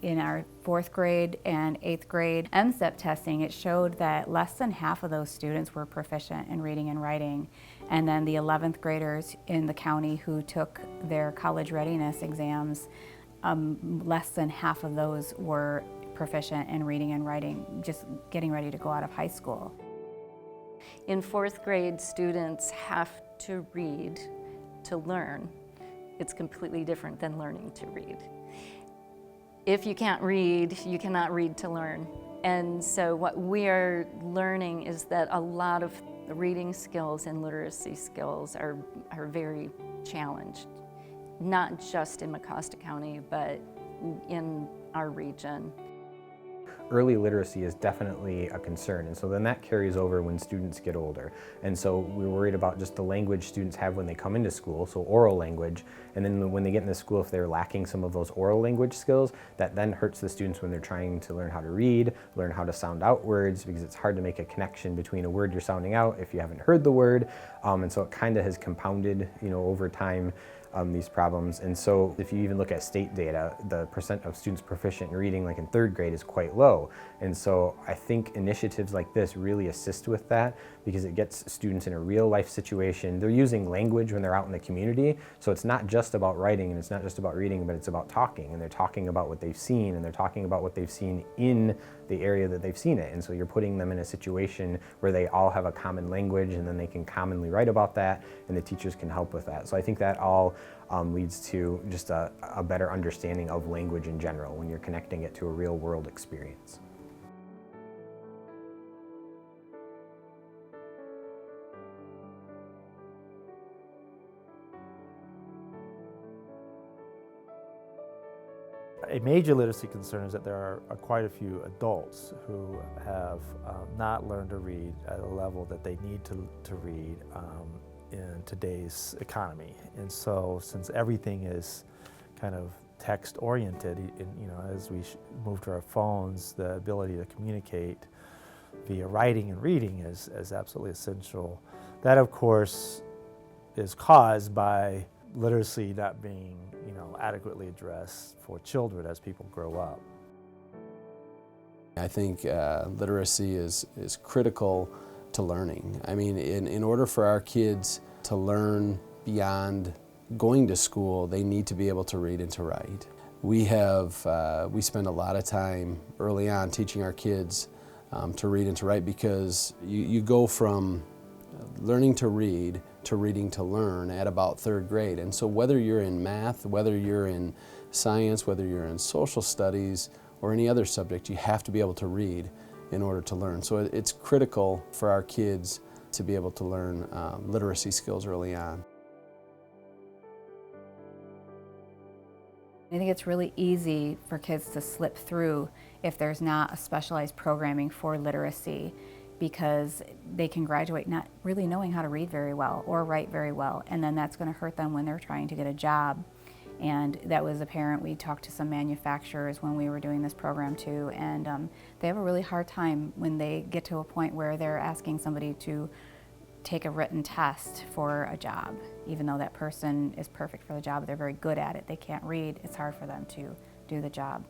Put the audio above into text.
in our 4th grade and 8th grade MSEP testing, it showed that less than half of those students were proficient in reading and writing. And then the 11th graders in the county who took their college readiness exams, less than half of those were proficient in reading and writing, just getting ready to go out of high school. In 4th grade, students have to read to learn. It's completely different than learning to read. If you can't read, you cannot read to learn. And so what we are learning is that a lot of the reading skills and literacy skills are very challenged, not just in Mecosta County, but in our region. Early literacy is definitely a concern, and so then that carries over when students get older. And so we're worried about just the language students have when they come into school, so oral language, and then when they get into school, if they're lacking some of those oral language skills, that then hurts the students when they're trying to learn how to read, learn how to sound out words, because it's hard to make a connection between a word you're sounding out if you haven't heard the word. And so it kind of has compounded, over time, these problems. And so if you even look at state data, the percent of students proficient in reading like in 3rd grade is quite low. And so I think initiatives like this really assist with that because it gets students in a real life situation. They're using language when they're out in the community. So it's not just about writing and it's not just about reading, but it's about talking. And they're talking about what they've seen and they're talking about what they've seen in the area that they've seen it. And so you're putting them in a situation where they all have a common language and then they can commonly write about that and the teachers can help with that. So I think that all leads to just a better understanding of language in general when you're connecting it to a real world experience. A major literacy concern is that there are quite a few adults who have not learned to read at a level that they need to read in today's economy. And so since everything is kind of text-oriented, as we move to our phones, the ability to communicate via writing and reading is absolutely essential. That, of course, is caused by literacy not being adequately addressed for children as people grow up. I think literacy is critical to learning. I mean, in order for our kids to learn beyond going to school, they need to be able to read and to write. We spend a lot of time early on teaching our kids to read and to write because you go from learning to read to reading to learn at about 3rd grade. And so whether you're in math, whether you're in science, whether you're in social studies or any other subject, you have to be able to read in order to learn. So it's critical for our kids to be able to learn literacy skills early on. I think it's really easy for kids to slip through if there's not a specialized programming for literacy, because they can graduate not really knowing how to read very well or write very well, and then that's going to hurt them when they're trying to get a job. And that was apparent. We talked to some manufacturers when we were doing this program too, and they have a really hard time when they get to a point where they're asking somebody to take a written test for a job. Even though that person is perfect for the job, they're very good at it, they can't read, it's hard for them to do the job.